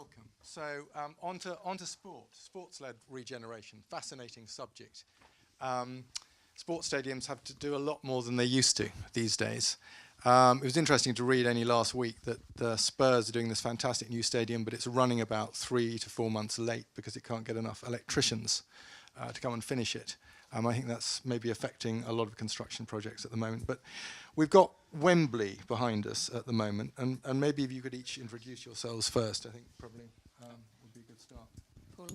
welcome. So onto sports-led regeneration, fascinating subject. Sports stadiums have to do a lot more than they used to these days. It was interesting to read only last week that the Spurs are doing this fantastic new stadium, but it's running about 3 to 4 months late because it can't get enough electricians to come and finish it. I think that's maybe affecting a lot of construction projects at the moment. But we've got Wembley behind us at the moment, and maybe if you could each introduce yourselves first, I think probably would be a good start. Paula.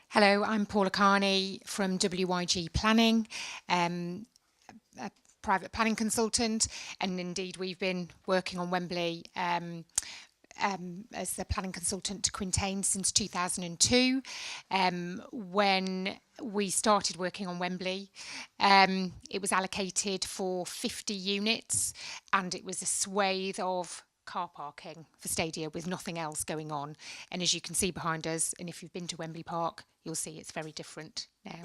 Hello, I'm Paula Carney from WYG Planning, a private planning consultant, and indeed we've been working on Wembley as the planning consultant to Quintain since 2002. When we started working on Wembley, it was allocated for 50 units, and it was a swathe of car parking for stadia with nothing else going on. And as you can see behind us, and if you've been to Wembley Park, you'll see it's very different now.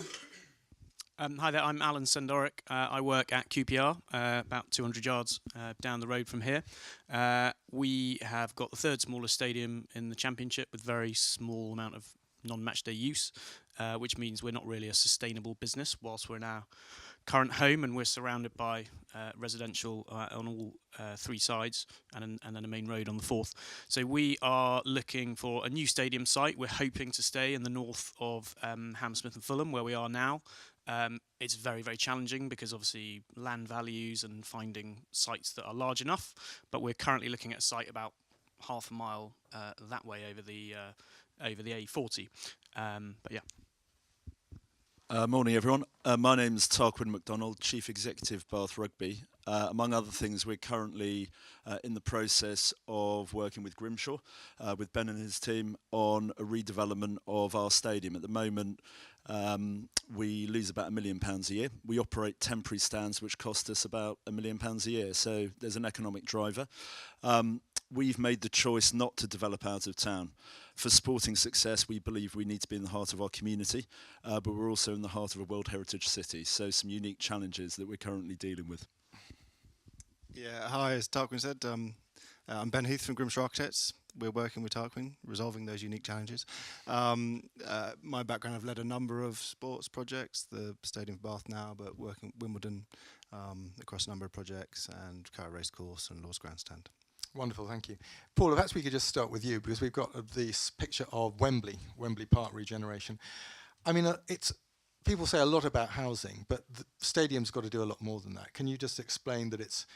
Hi there, I'm Alan Sendorek. I work at QPR, about 200 yards down the road from here. We have got the third smallest stadium in the Championship with very small amount of non-match day use, which means we're not really a sustainable business whilst we're in our current home, and we're surrounded by residential on all 3 sides and then a main road on the 4th. So we are looking for a new stadium site. We're hoping to stay in the north of Hammersmith and Fulham, where we are now. It's very, very challenging because obviously land values and finding sites that are large enough, but we're currently looking at a site about half a mile that way over the A40. But yeah. Morning, everyone. My name's Tarquin McDonald, Chief Executive, Bath Rugby. Among other things, we're currently in the process of working with Grimshaw, with Ben and his team, on a redevelopment of our stadium. At the moment, we lose about £1 million a year. We operate temporary stands, which cost us about £1 million a year. So there's an economic driver. We've made the choice not to develop out of town. For sporting success, we believe we need to be in the heart of our community, but we're also in the heart of a World Heritage City. So some unique challenges that we're currently dealing with. Yeah, hi, as Tarquin said, I'm Ben Heath from Grimshaw Architects. We're working with Tarquin, resolving those unique challenges. My background, I've led a number of sports projects, the Stadium for Bath now, but working at Wimbledon across a number of projects, and Carrow Racecourse and Lord's Grandstand. Wonderful, thank you. Paula, perhaps we could just start with you, because we've got this picture of Wembley Park regeneration. I mean, people say a lot about housing, but the stadium's got to do a lot more than that. Can you just explain that it's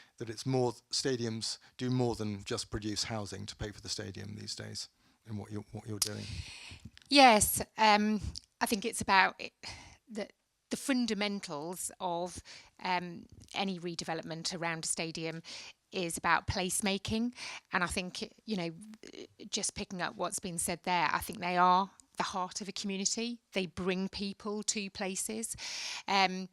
more, stadiums do more than just produce housing to pay for the stadium these days, in what you're doing? Yes, I think it's about the fundamentals of any redevelopment around a stadium is about placemaking, and I think, just picking up what's been said there, I think they are the heart of a community. They bring people to places. I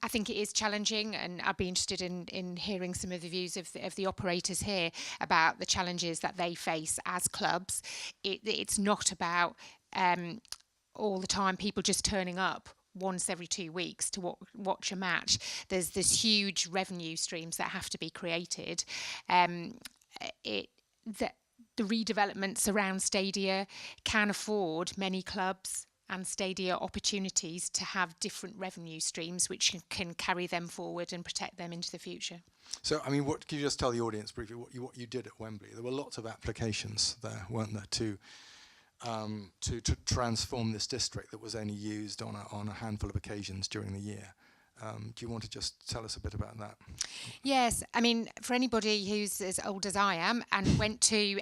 think it is challenging, and I'd be interested in hearing some of the views of the operators here about the challenges that they face as clubs. It's not about all the time people just turning up once every 2 weeks to watch a match. There's huge revenue streams that have to be created. The redevelopments around stadia can afford many clubs and stadia opportunities to have different revenue streams which can carry them forward and protect them into the future. So, I mean, what can you just tell the audience briefly what you did at Wembley? There were lots of applications there, weren't there, to transform this district that was only used on a handful of occasions during the year. Do you want to just tell us a bit about that? Yes, I mean, for anybody who's as old as I am and went to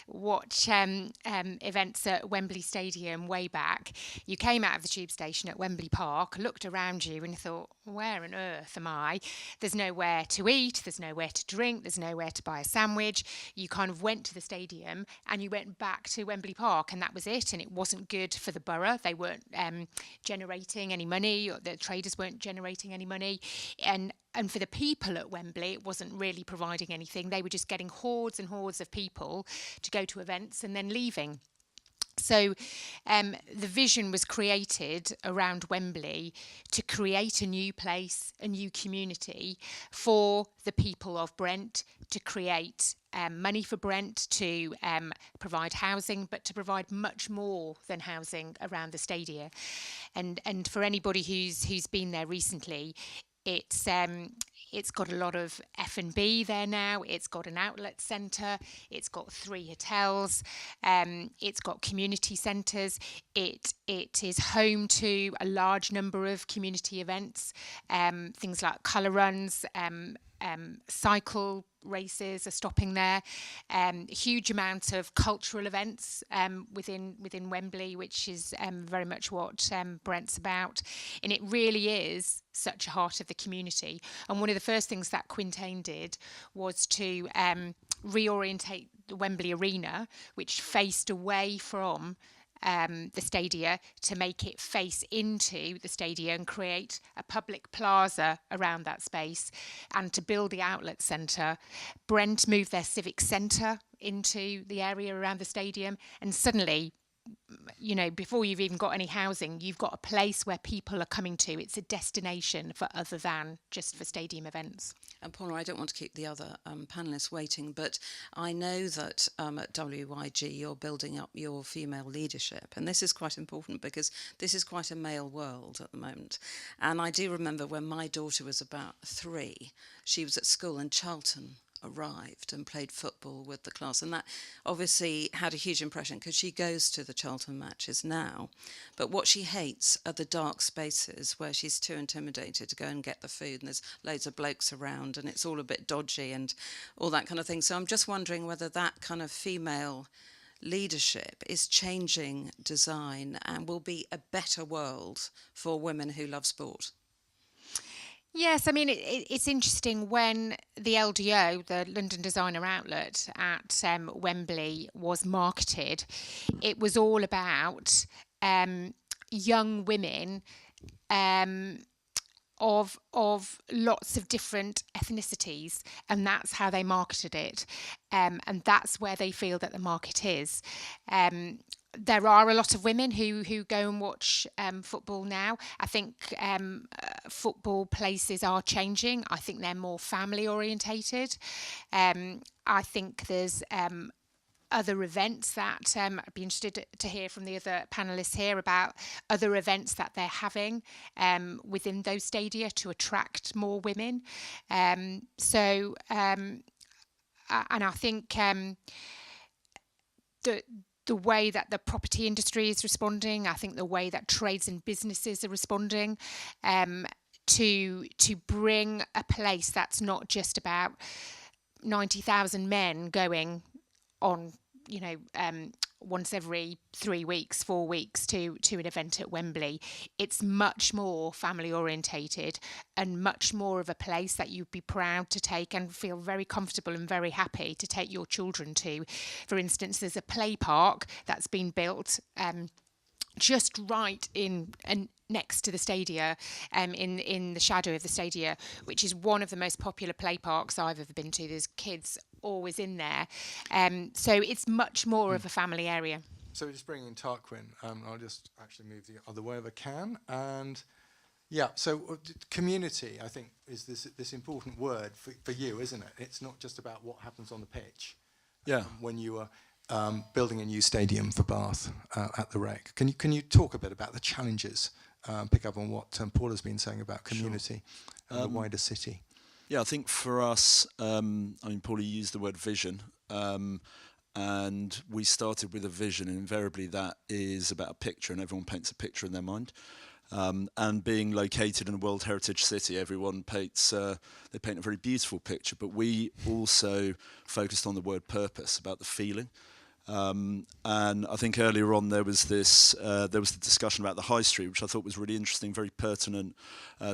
watch events at Wembley Stadium way back, you came out of the tube station at Wembley Park, looked around you and thought, where on earth am I? There's nowhere to eat, there's nowhere to drink, there's nowhere to buy a sandwich. You kind of went to the stadium and you went back to Wembley Park, and that was it. And it wasn't good for the borough. They weren't generating any money, or the traders weren't generating any money, and for the people at Wembley, it wasn't really providing anything. They were just getting hordes and hordes of people to go to events and then leaving. So the vision was created around Wembley to create a new place, a new community for the people of Brent, to create money for Brent, to provide housing, but to provide much more than housing around the stadia. And for anybody who's been there recently, it's got a lot of F&B there now. It's got an outlet centre. It's got 3 hotels. It's got community centres. It is home to a large number of community events, things like colour runs, cycle races are stopping there. A huge amount of cultural events within Wembley, which is very much what Brent's about. And it really is such a heart of the community. And one of the first things that Quintain did was to reorientate the Wembley Arena, which faced away from the stadia, to make it face into the stadia and create a public plaza around that space, and to build the outlet centre. Brent moved their civic centre into the area around the stadium, and suddenly, you know, before you've even got any housing, you've got a place where people are coming to. It's a destination for other than just for stadium events. And Paula, I don't want to keep the other panellists waiting, but I know that at WYG you're building up your female leadership, and this is quite important because this is quite a male world at the moment. And I do remember when my daughter was about 3, she was at school and Charlton arrived and played football with the class, and that obviously had a huge impression because she goes to the Charlton matches now, but what she hates are the dark spaces where she's too intimidated to go and get the food, and there's loads of blokes around and it's all a bit dodgy and all that kind of thing. So I'm just wondering whether that kind of female leadership is changing design and will be a better world for women who love sport. Yes, I mean, it's interesting when the LDO, the London Designer Outlet at Wembley, was marketed, it was all about young women of lots of different ethnicities, and that's how they marketed it, and that's where they feel that the market is. There are a lot of women who go and watch football now. I think football places are changing. I think they're more family orientated. I think there's other events that I'd be interested to hear from the other panellists here about other events that they're having within those stadia to attract more women. And I think the way that the property industry is responding, I think the way that trades and businesses are responding to bring a place that's not just about 90,000 men going on, you know, once every 3 weeks, 4 weeks to an event at Wembley. It's much more family orientated and much more of a place that you'd be proud to take and feel very comfortable and very happy to take your children to. For instance, there's a play park that's been built just right in and next to the stadia, in the shadow of the stadia, which is one of the most popular play parks I've ever been to. There's kids always in there, so it's much more of a family area. So just bringing in Tarquin, I'll just actually move the other way if I can. And yeah, so community, I think, is this important word for you, isn't it? It's not just about what happens on the pitch. Yeah. When you are building a new stadium for Bath at the Rec. Can you talk a bit about the challenges? Pick up on what Paula's been saying about community and the wider city. Yeah, I think for us, I mean, Paula used the word vision, and we started with a vision, and invariably that is about a picture, and everyone paints a picture in their mind. And being located in a World Heritage City, everyone paints, they paint a very beautiful picture, but we also focused on the word purpose, about the feeling. And I think earlier on there was the discussion about the high street, which I thought was really interesting, very pertinent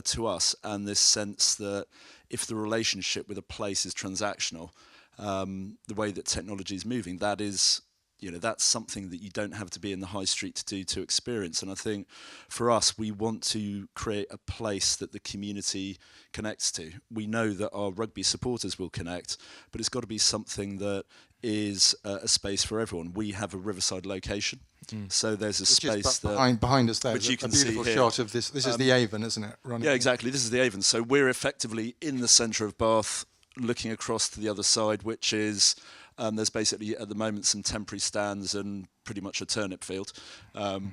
to us, and this sense that if the relationship with a place is transactional, the way that technology is moving, that is, you know, that's something that you don't have to be in the high street to do, to experience. And I think for us, we want to create a place that the community connects to. We know that our rugby supporters will connect, but it's got to be something that is a space for everyone. We have a riverside location, so there's a space behind us there, which you can a beautiful see here. shot of this. This is the Avon, isn't it? Yeah, exactly. This is the Avon. So we're effectively in the centre of Bath, looking across to the other side, which is there's basically at the moment some temporary stands and pretty much a turnip field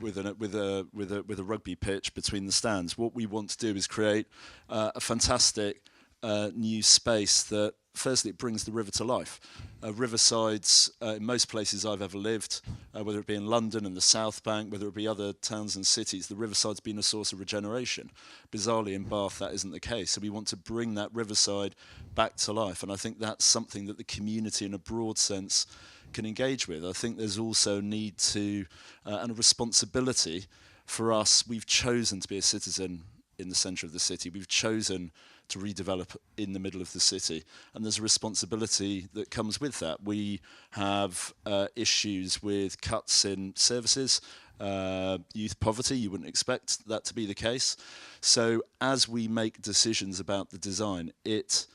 with a rugby pitch between the stands. What we want to do is create a fantastic new space that, firstly, it brings the river to life. Riversides, in most places I've ever lived, whether it be in London and the South Bank, whether it be other towns and cities, the riverside's been a source of regeneration. Bizarrely, in Bath, that isn't the case. So we want to bring that riverside back to life. And I think that's something that the community, in a broad sense, can engage with. I think there's also a need to, and a responsibility for us. We've chosen to be a citizen in the centre of the city. We've chosen to redevelop in the middle of the city, and there's a responsibility that comes with that. We have issues with cuts in services, youth poverty. You wouldn't expect that to be the case. So as we make decisions about the design, it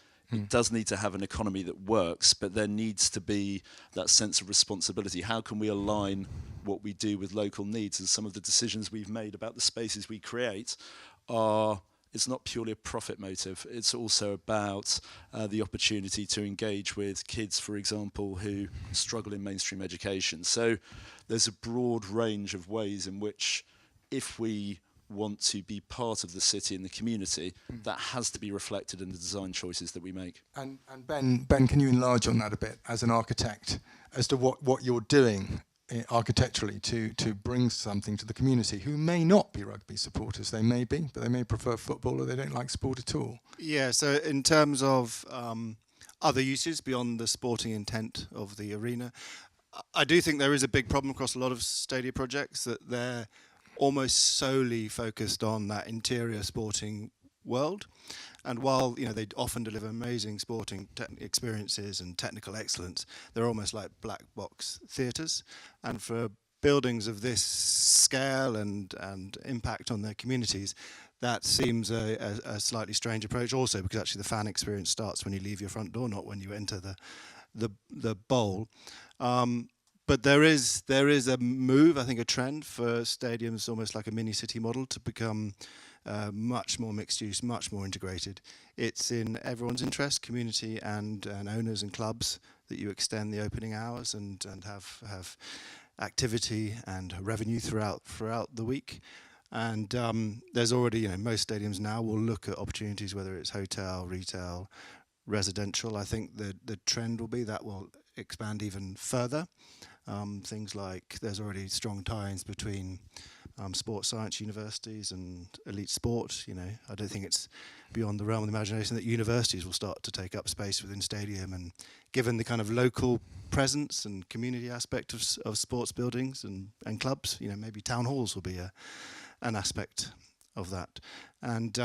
does need to have an economy that works, but there needs to be that sense of responsibility. How can we align what we do with local needs? And some of the decisions we've made about the spaces we create are, it's not purely a profit motive. It's also about the opportunity to engage with kids, for example, who struggle in mainstream education. So there's a broad range of ways in which, if we want to be part of the city and the community, that has to be reflected in the design choices that we make. And Ben, can you enlarge on that a bit as an architect, as to what you're doing architecturally to bring something to the community who may not be rugby supporters? They may be, but they may prefer football, or they don't like sport at all. Yeah, so in terms of other uses beyond the sporting intent of the arena, I do think there is a big problem across a lot of stadia projects that they're almost solely focused on that interior sporting world. And while they often deliver amazing sporting experiences and technical excellence, they're almost like black box theatres. And for buildings of this scale and impact on their communities, that seems a slightly strange approach. Also, because actually the fan experience starts when you leave your front door, not when you enter the bowl. But there is a move, I think, a trend for stadiums, almost like a mini city model, to become much more mixed use, much more integrated. It's in everyone's interest, community and owners and clubs, that you extend the opening hours and have activity and revenue throughout the week. And there's already, most stadiums now will look at opportunities, whether it's hotel, retail, residential. I think the trend will be that will expand even further. Things like there's already strong ties between sports science universities and elite sport. I don't think it's beyond the realm of the imagination that universities will start to take up space within stadium, and given the kind of local presence and community aspect of sports buildings and clubs, maybe town halls will be an aspect of that. And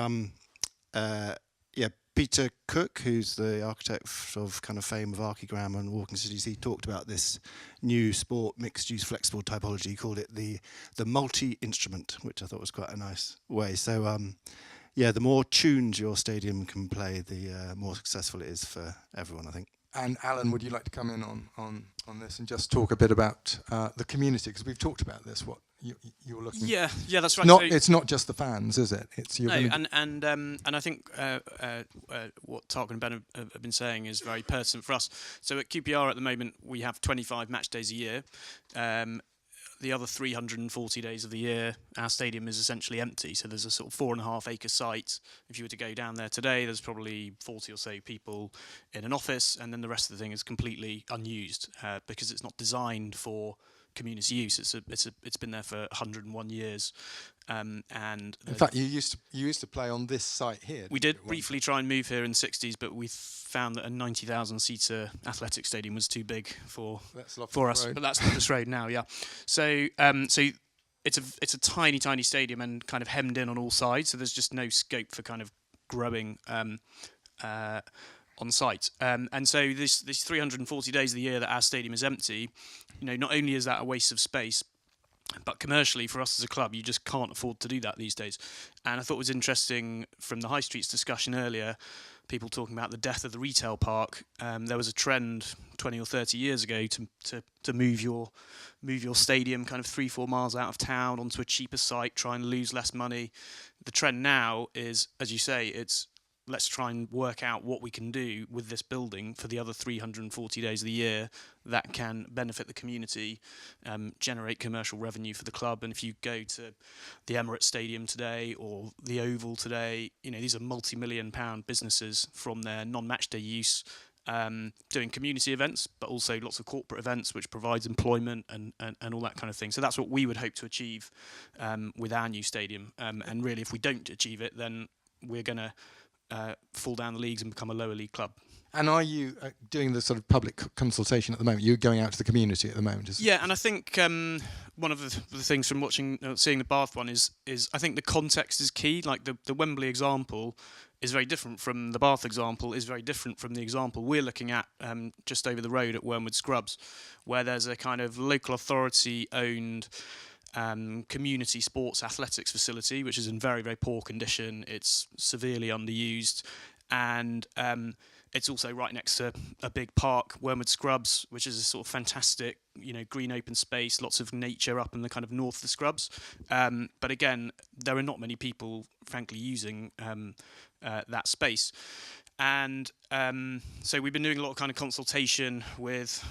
Peter Cook, who's the architect of kind of fame of Archigram and Walking Cities, he talked about this new sport mixed-use flexible typology. He called it the multi-instrument, which I thought was quite a nice way. So, the more tunes your stadium can play, the more successful it is for everyone, I think. And Alan, would you like to come in on this and just talk a bit about the community? Because we've talked about this, what you're looking. Yeah, that's right. It's not just the fans, is it? It's and I think what Tarquin and Ben have been saying is very pertinent for us. So at QPR at the moment we have 25 match days a year. The other 340 days of the year, our stadium is essentially empty. So there's a sort of 4.5 acre site. If you were to go down there today, there's probably 40 or so people in an office, and then the rest of the thing is completely unused because it's not designed for community use. It's been there for 101 years. And in fact, you used to play on this site here. We did briefly try and move here in the 60s, but we found that a 90,000 seater athletic stadium was too big for us. But that's Loftus Road now, yeah. So it's a tiny stadium and kind of hemmed in on all sides. So there's just no scope for kind of growing on site. And so these 340 days of the year that our stadium is empty, not only is that a waste of space, but commercially for us as a club, you just can't afford to do that these days. And I thought it was interesting from the High Streets discussion earlier people talking about the death of the retail park. There was a trend 20 or 30 years ago to move your stadium kind of 3-4 miles out of town onto a cheaper site, try and lose less money. The trend now is, as you say, it's let's try and work out what we can do with this building for the other 340 days of the year that can benefit the community, generate commercial revenue for the club. And if you go to the Emirates Stadium today or the Oval today, these are multi-million pound businesses from their non-match day use, doing community events, but also lots of corporate events, which provides employment and all that kind of thing. So that's what we would hope to achieve with our new stadium. And really, if we don't achieve it, then we're going to fall down the leagues and become a lower league club. And are you doing the sort of public consultation at the moment? You're going out to the community at the moment, Yeah, and I think one of the things from seeing the Bath one is I think the context is key. Like the Wembley example is very different from the Bath example, is very different from the example we're looking at just over the road at Wormwood Scrubs, where there's a kind of local authority-owned community sports athletics facility, which is in very, very poor condition. It's severely underused, and it's also right next to a big park, Wormwood Scrubs, which is a sort of fantastic, green open space, lots of nature up in the kind of north of the Scrubs. But again, there are not many people, frankly, using that space. And so we've been doing a lot of kind of consultation with,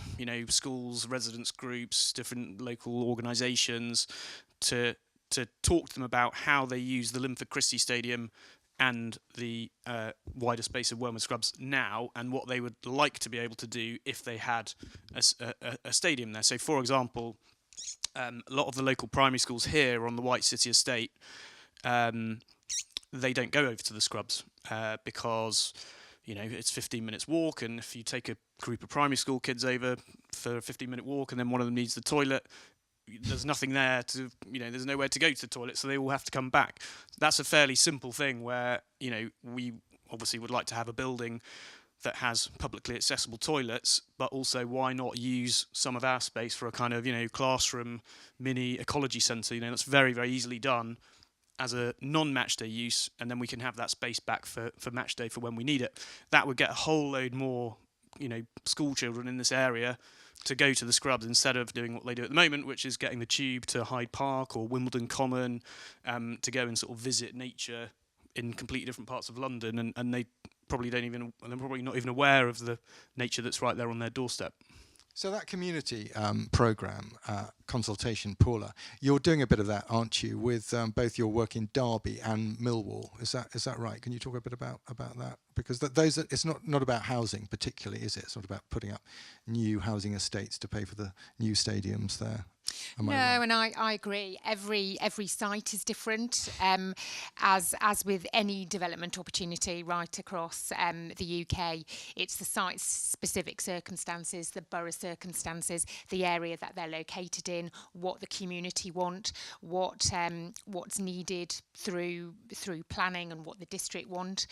schools, residents groups, different local organisations to talk to them about how they use the Linford Christie Stadium and the wider space of Wormwood Scrubs now, and what they would like to be able to do if they had a stadium there. So, for example, a lot of the local primary schools here on the White City estate, they don't go over to the Scrubs because it's 15 minutes walk, and if you take a group of primary school kids over for a 15-minute walk and then one of them needs the toilet, there's nothing there to, there's nowhere to go to the toilet, so they all have to come back. That's a fairly simple thing where, we obviously would like to have a building that has publicly accessible toilets, but also why not use some of our space for a kind of, classroom mini ecology centre, that's very, very easily done as a non-match day use, and then we can have that space back for match day for when we need it. That would get a whole load more, school children in this area to go to the Scrubs instead of doing what they do at the moment, which is getting the tube to Hyde Park or Wimbledon Common to go and sort of visit nature in completely different parts of London, and they probably they're probably not even aware of the nature that's right there on their doorstep. So that community programme, consultation, Paula, you're doing a bit of that, aren't you, with both your work in Derby and Millwall? Is that right? Can you talk a bit about that? Because it's not about housing particularly, is it? It's not about putting up new housing estates to pay for the new stadiums there. No, and I agree. Every site is different, as with any development opportunity right across the UK. It's the site's specific circumstances, the borough circumstances, the area that they're located in, what the community want, what's needed through planning, and what the district want.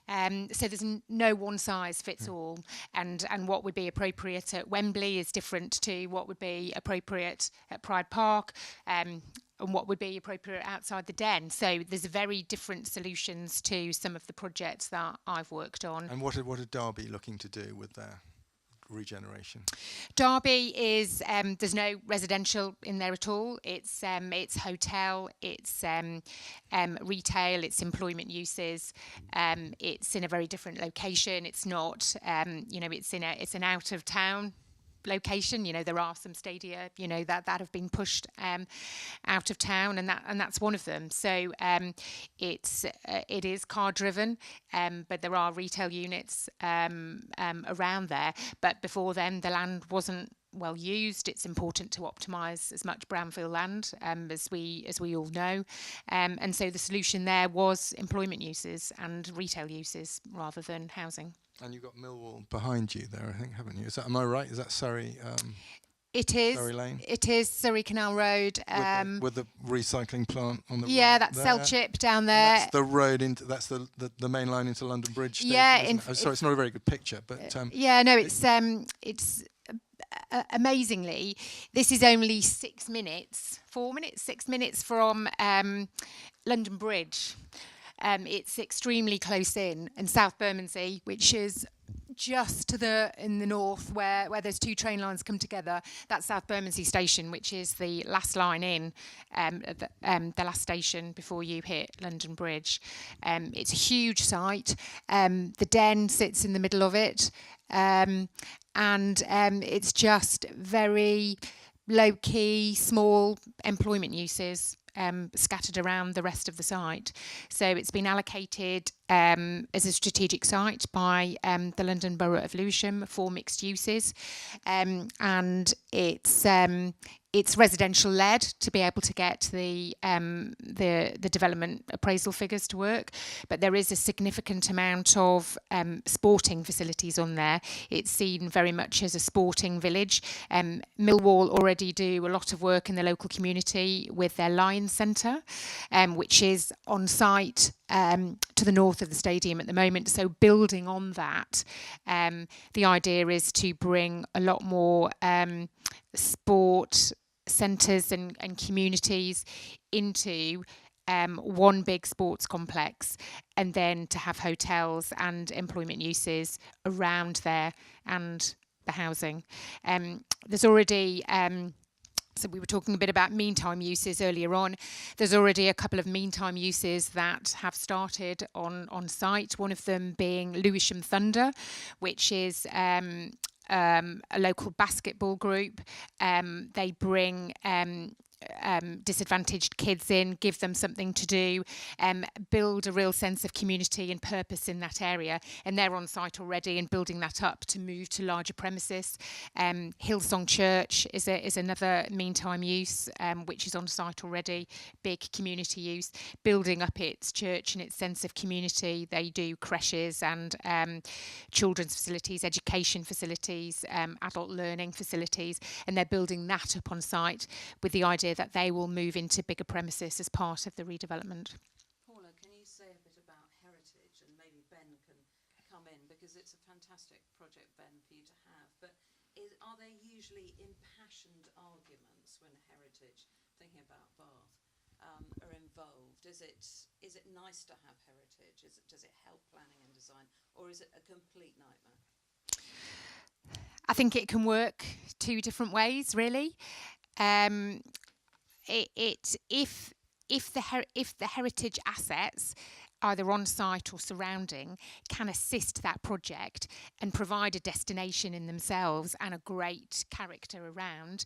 So there's no one size fits all, and what would be appropriate at Wembley is different to what would be appropriate at Pride Park, and what would be appropriate outside the Den. So there's very different solutions to some of the projects that I've worked on. And what are Derby looking to do with their regeneration? Derby is there's no residential in there at all. It's hotel, it's retail, it's employment uses. It's in a very different location. It's not it's an out of town location. There are some stadia that have been pushed out of town, and that's one of them. So it is car driven, but there are retail units around there. But before then, the land wasn't well used. It's important to optimise as much brownfield land as we all know, and so the solution there was employment uses and retail uses rather than housing. And you've got Millwall behind you there, I think, haven't you? Am I right? Is that Surrey? It is. Surrey Lane? It is Surrey Canal Road. With the recycling plant on the yeah, right that's there. Selchip down there. And that's the road into. That's the main line into London Bridge. Yeah. Sorry, it's not a very good picture, but it's amazingly, this is only 6 minutes from London Bridge. It's extremely close in, and South Bermondsey, which is just in the north where those two train lines come together, that's South Bermondsey Station, which is the last line in, the last station before you hit London Bridge. It's a huge site. The Den sits in the middle of it, and it's just very low-key, small employment uses scattered around the rest of the site. So it's been allocated as a strategic site by the London Borough of Lewisham for mixed uses, and it's residential led to be able to get the development appraisal figures to work, but there is a significant amount of sporting facilities on there. It's seen very much as a sporting village. Millwall already do a lot of work in the local community with their Lions Centre, which is on site to the north of the stadium at the moment. So building on that, the idea is to bring a lot more sport centres and communities into one big sports complex, and then to have hotels and employment uses around there and the housing. There's already so we were talking a bit about meantime uses earlier on. There's already a couple of meantime uses that have started on site, one of them being Lewisham Thunder, which is a local basketball group. They bring disadvantaged kids in, give them something to do, build a real sense of community and purpose in that area, and they're on site already and building that up to move to larger premises. Hillsong Church is another meantime use, which is on site already, big community use, building up its church and its sense of community. They do creches and children's facilities, education facilities, adult learning facilities, and they're building that up on site with the idea that they will move into bigger premises as part of the redevelopment. Paula, can you say a bit about heritage, and maybe Ben can come in, because it's a fantastic project, Ben, for you to have, but are there usually impassioned arguments when heritage, thinking about Bath, are involved? Is it nice to have heritage? Does it help planning and design, or is it a complete nightmare? I think it can work two different ways, really. If the heritage assets, either on site or surrounding, can assist that project and provide a destination in themselves and a great character around,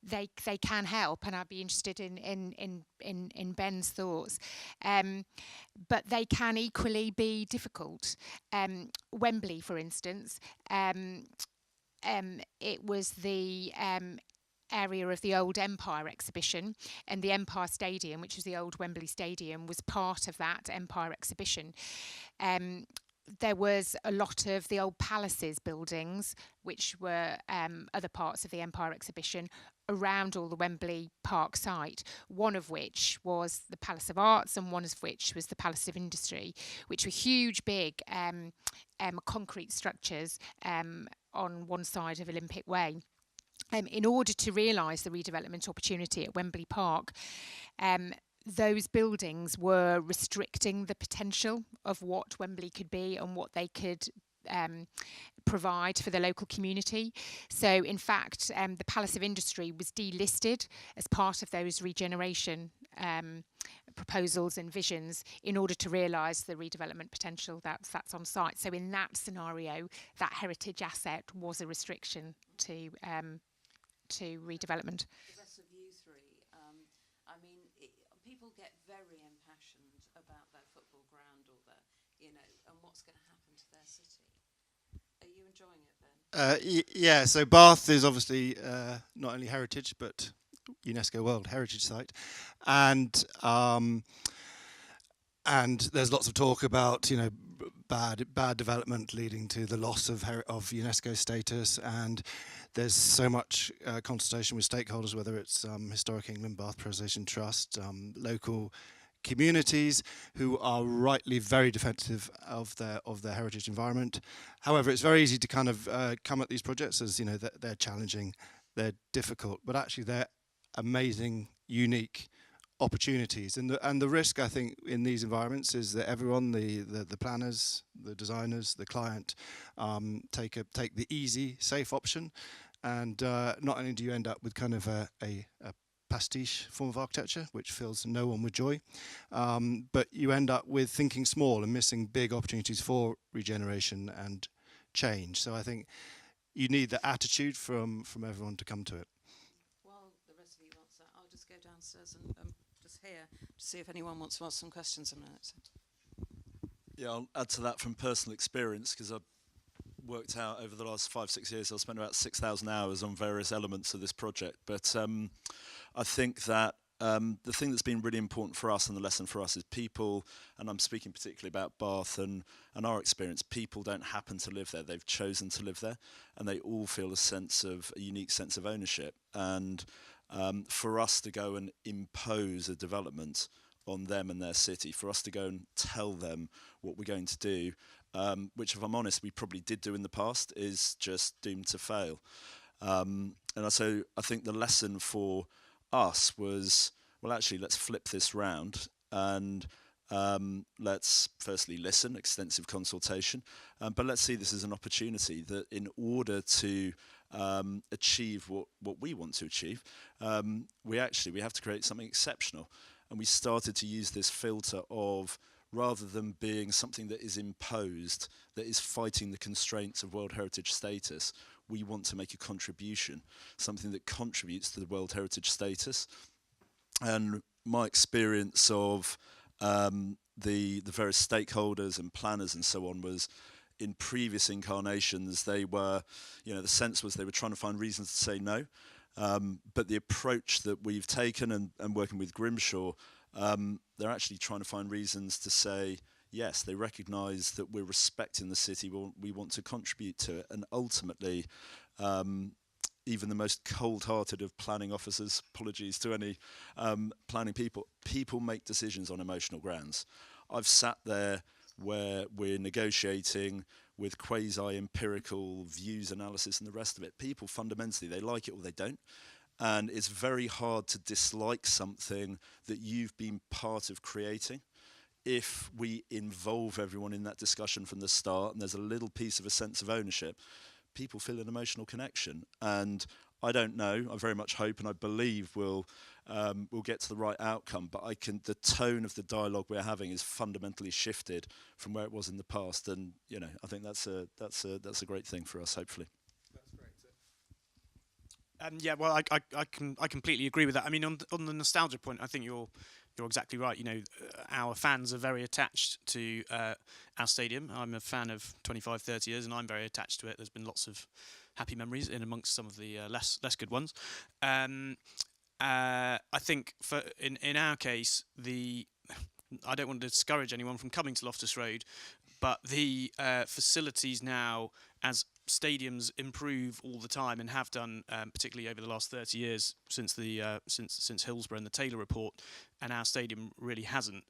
they can help, and I'd be interested in Ben's thoughts. But they can equally be difficult. Wembley, for instance, it was the area of the old Empire exhibition, and the Empire Stadium, which was the old Wembley Stadium, was part of that Empire exhibition. There was a lot of the old palaces buildings, which were other parts of the Empire exhibition, around all the Wembley Park site, one of which was the Palace of Arts and one of which was the Palace of Industry, which were huge, big concrete structures on one side of Olympic Way. In order to realise the redevelopment opportunity at Wembley Park, those buildings were restricting the potential of what Wembley could be and what they could provide for the local community. So, in fact, the Palace of Industry was delisted as part of those regeneration proposals and visions in order to realise the redevelopment potential that's on site. So, in that scenario, that heritage asset was a restriction to redevelopment. The rest of you three, people get very impassioned about their football ground or and what's going to happen to their city. Are you enjoying it, Ben? Yeah, so Bath is obviously not only heritage but UNESCO World Heritage Site, and there's lots of talk about bad development leading to the loss of UNESCO status, and there's so much consultation with stakeholders, whether it's Historic England, Bath Preservation Trust, local communities who are rightly very defensive of their heritage environment. However, it's very easy to kind of come at these projects as they're challenging, they're difficult, but actually they're amazing, unique opportunities. And the risk, I think, in these environments is that everyone, the planners, the designers, the client, take the easy, safe option, and not only do you end up with kind of a pastiche form of architecture, which fills no one with joy, but you end up with thinking small and missing big opportunities for regeneration and change. So I think you need the attitude from everyone to come to it. While the rest of you wants that, I'll just go downstairs and just here to see if anyone wants to ask some questions a minute. Yeah, I'll add to that from personal experience, because I've worked out over the last 5-6 years, I've spent about 6,000 hours on various elements of this project. But I think that the thing that's been really important for us, and the lesson for us, is people, and I'm speaking particularly about Bath and our experience, people don't happen to live there, they've chosen to live there, and they all feel a unique sense of ownership. And for us to go and impose a development on them and their city, for us to go and tell them what we're going to do, which, if I'm honest, we probably did do in the past, is just doomed to fail. And so I think the lesson for us was, well, actually, let's flip this round, and let's firstly listen, extensive consultation, but let's see this as an opportunity that, in order to achieve what we want to achieve, we have to create something exceptional. And we started to use this filter of, rather than being something that is imposed, that is fighting the constraints of World Heritage status, we want to make a contribution, something that contributes to the World Heritage status. And my experience of the various stakeholders and planners and so on was, in previous incarnations, they were, the sense was they were trying to find reasons to say no. But the approach that we've taken and working with Grimshaw, they're actually trying to find reasons to say yes. They recognise that we're respecting the city, we want to contribute to it, and ultimately, even the most cold-hearted of planning officers, apologies to any planning people make decisions on emotional grounds. I've sat there where we're negotiating with quasi-empirical views, analysis, and the rest of it. People fundamentally, they like it or they don't. And it's very hard to dislike something that you've been part of creating. If we involve everyone in that discussion from the start, and there's a little piece of a sense of ownership, people feel an emotional connection. And I don't know, I very much hope and I believe we'll get to the right outcome, but the tone of the dialogue we're having is fundamentally shifted from where it was in the past, and I think that's a great thing for us, hopefully. That's great. Yeah, well, I completely agree with that. I mean, on the nostalgia point, I think you're exactly right. Our fans are very attached to our stadium. I'm a fan of 25, 30 years, and I'm very attached to it. There's been lots of happy memories in amongst some of the less good ones. I think in our case, I don't want to discourage anyone from coming to Loftus Road, but the facilities now, as stadiums improve all the time and have done, particularly over the last 30 years since Hillsborough and the Taylor report, and our stadium really hasn't.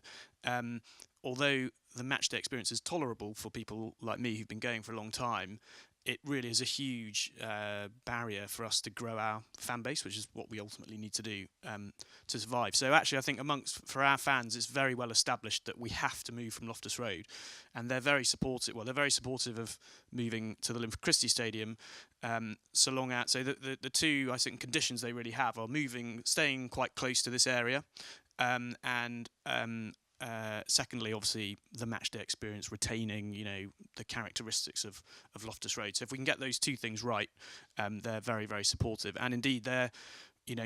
Although the matchday experience is tolerable for people like me who've been going for a long time, it really is a huge barrier for us to grow our fan base, which is what we ultimately need to do to survive. So actually, I think for our fans, it's very well established that we have to move from Loftus Road, and they're very supportive. Well, they're very supportive of moving to the Linford Christie Stadium. So the two, I think, conditions they really have are staying quite close to this area, and secondly, obviously, the matchday experience, retaining, the characteristics of Loftus Road. So if we can get those two things right, they're very, very supportive. And indeed, they're,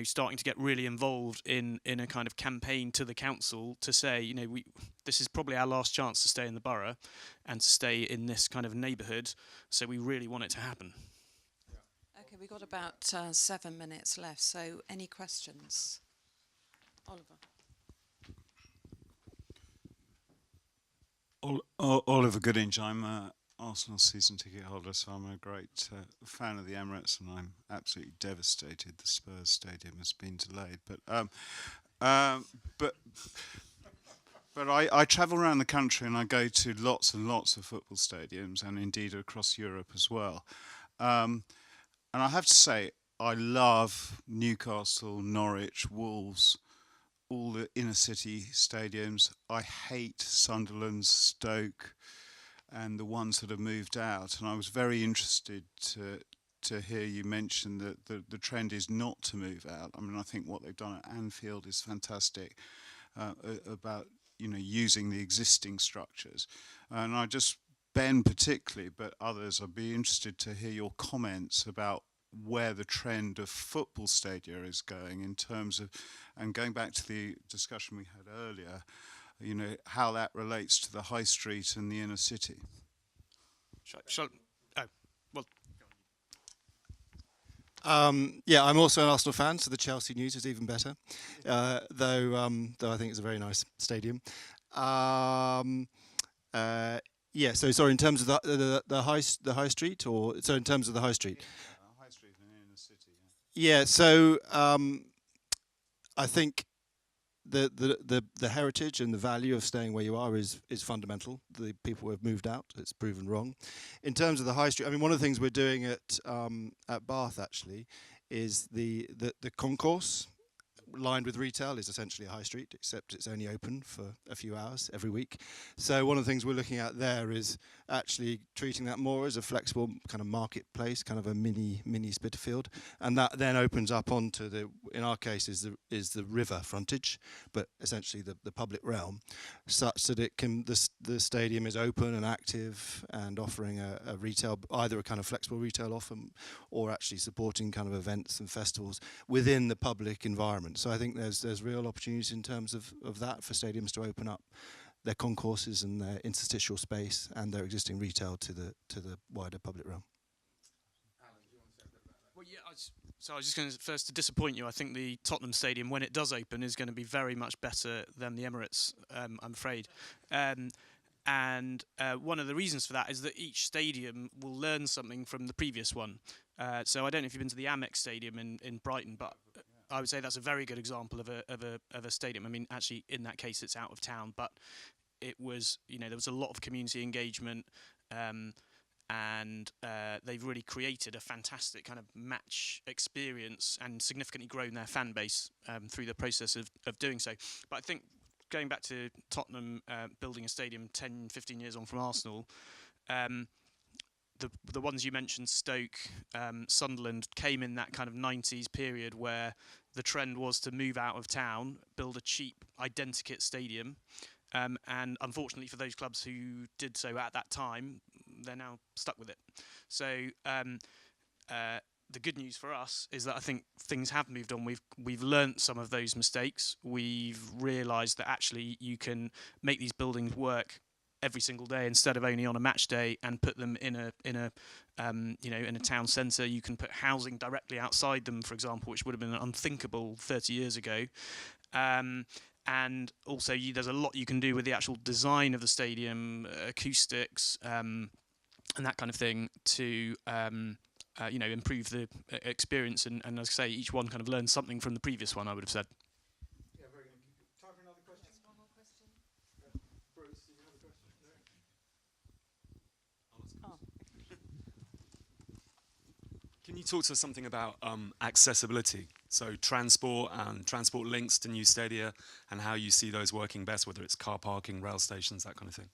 starting to get really involved in a kind of campaign to the council to say, this is probably our last chance to stay in the borough and to stay in this kind of neighbourhood. So we really want it to happen. Okay, we've got about 7 minutes left. So any questions? Oliver. Oliver Goodinge. I'm an Arsenal season ticket holder, so I'm a great fan of the Emirates, and I'm absolutely devastated the Spurs stadium has been delayed. But I travel around the country and I go to lots and lots of football stadiums, and indeed across Europe as well. And I have to say, I love Newcastle, Norwich, Wolves, all the inner city stadiums. I hate Sunderland, Stoke, and the ones that have moved out. And I was very interested to hear you mention that the trend is not to move out. I mean, I think what they've done at Anfield is fantastic about using the existing structures. And I just, Ben particularly, but others, I'd be interested to hear your comments about where the trend of football stadia is going in terms of, and going back to the discussion we had earlier, how that relates to the high street and the inner city. Yeah, I'm also an Arsenal fan, so the Chelsea news is even better. Though I think it's a very nice stadium. Yeah. So sorry, in terms of the high street, or so in terms of the high street. Yeah, high street and inner city. Yeah. So I think the heritage and the value of staying where you are is fundamental. The people who have moved out, it's proven wrong. In terms of the high street, I mean, one of the things we're doing at Bath actually is the concourse lined with retail is essentially a high street, except it's only open for a few hours every week. So one of the things we're looking at there is actually treating that more as a flexible kind of marketplace, kind of a mini Spitalfield, and that then opens up onto in our case is the river frontage, but essentially the public realm, such that it can the stadium is open and active and offering a retail, either a kind of flexible retail offer or actually supporting kind of events and festivals within the public environment. So I think there's real opportunities in terms of that for stadiums to open up their concourses and their interstitial space and their existing retail to the wider public realm. Well, yeah, I was just going to first to disappoint you. I think the Tottenham Stadium, when it does open, is going to be very much better than the Emirates, I'm afraid. And one of the reasons for that is that each stadium will learn something from the previous one. So I don't know if you've been to the Amex Stadium in Brighton, but I would say that's a very good example of a stadium. I mean, actually, in that case, it's out of town, but it was, there was a lot of community engagement, and they've really created a fantastic kind of match experience and significantly grown their fan base through the process of doing so. But I think going back to Tottenham building a stadium 10, 15 years on from Arsenal, the ones you mentioned, Stoke, Sunderland, came in that kind of 90s period where the trend was to move out of town, build a cheap identikit stadium, and unfortunately for those clubs who did so at that time, they're now stuck with it. So the good news for us is that I think things have moved on. We've learnt some of those mistakes. We've realised that actually you can make these buildings work every single day instead of only on a match day, and put them in a town centre. You can put housing directly outside them, for example, which would have been unthinkable 30 years ago. And also, there's a lot you can do with the actual design of the stadium, acoustics, and that kind of thing to improve the experience. And as I say, each one kind of learns something from the previous one, I would have said. Yeah, very good. Time for another question? One more question. Bruce, do you have a question? Can you talk to us something about accessibility? So transport and transport links to new stadia, and how you see those working best, whether it's car parking, rail stations, that kind of thing.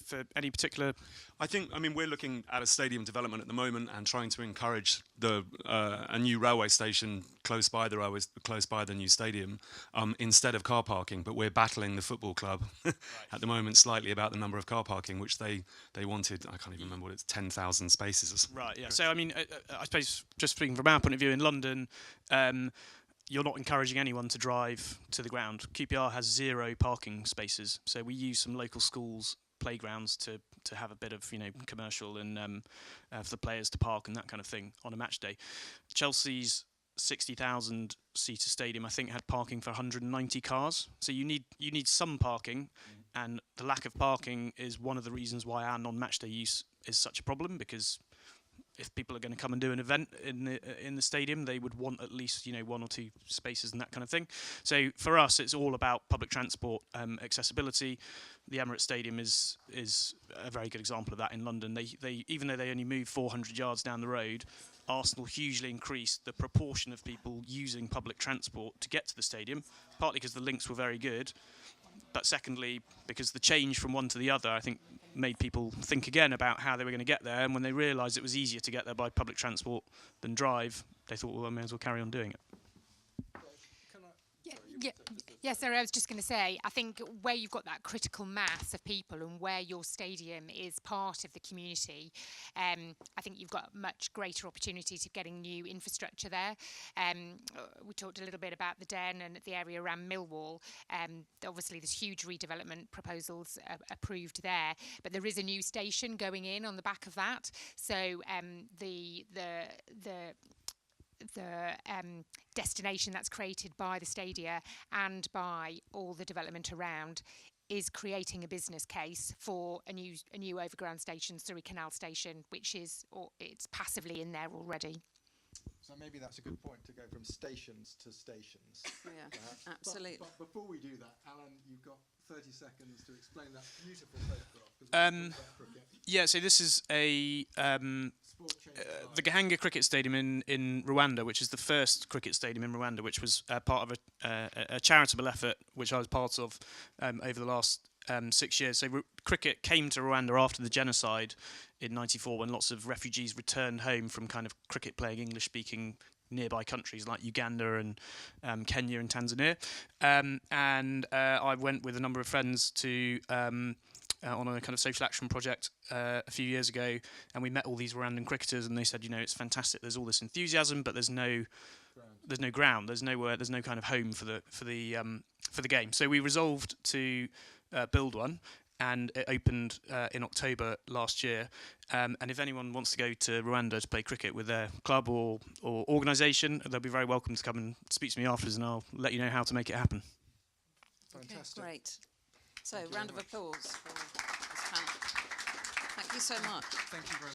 For any particular... I mean, we're looking at a stadium development at the moment and trying to encourage a new railway station close by the new stadium, instead of car parking. But we're battling the football club at the moment slightly about the number of car parking, which they wanted. I can't even remember what it's 10,000 spaces. Or something. Right. Yeah. So I mean, I suppose just speaking from our point of view in London. You're not encouraging anyone to drive to the ground. QPR has 0 parking spaces, so we use some local schools' playgrounds to have a bit of commercial and for the players to park and that kind of thing on a match day. Chelsea's 60,000 seater stadium, I think, had parking for 190 cars. So you need some parking, and the lack of parking is one of the reasons why our non-match day use is such a problem, because if people are going to come and do an event in the stadium, they would want at least 1 or 2 spaces and that kind of thing. So for us, it's all about public transport accessibility. The Emirates Stadium is a very good example of that in London. They even though they only moved 400 yards down the road, Arsenal hugely increased the proportion of people using public transport to get to the stadium, partly because the links were very good, but secondly, because the change from one to the other, I think, made people think again about how they were going to get there. And when they realised it was easier to get there by public transport than drive, they thought, well, I may as well carry on doing it. Yes, I was just going to say, I think where you've got that critical mass of people and where your stadium is part of the community, I think you've got much greater opportunities of getting new infrastructure there. We talked a little bit about the Den and the area around Millwall. Obviously, there's huge redevelopment proposals approved there, but there is a new station going in on the back of that. So the destination that's created by the stadia and by all the development around is creating a business case for a new overground station, Surrey Canal Station, which it's passively in there already. So maybe that's a good point to go from stations to stations. Yeah, absolutely. But before we do that, Alan, you've got 30 seconds to explain that beautiful photograph. Yeah, so this is the Gahanga Cricket Stadium in Rwanda, which is the first cricket stadium in Rwanda, which was part of a charitable effort which I was part of over the last 6 years. So cricket came to Rwanda after the genocide in '94, when lots of refugees returned home from kind of cricket-playing English-speaking nearby countries like Uganda and Kenya and Tanzania. And I went with a number of friends to on a kind of social action project a few years ago, and we met all these Rwandan cricketers, and they said, it's fantastic. There's all this enthusiasm, but there's no ground. There's nowhere. There's no kind of home for the game. So we resolved to build one, and it opened in October last year. And if anyone wants to go to Rwanda to play cricket with their club or organisation, they'll be very welcome to come and speak to me afterwards, and I'll let you know how to make it happen. Fantastic. Okay, great. So, round of applause for this panel. Thank you so much. Thank you very much.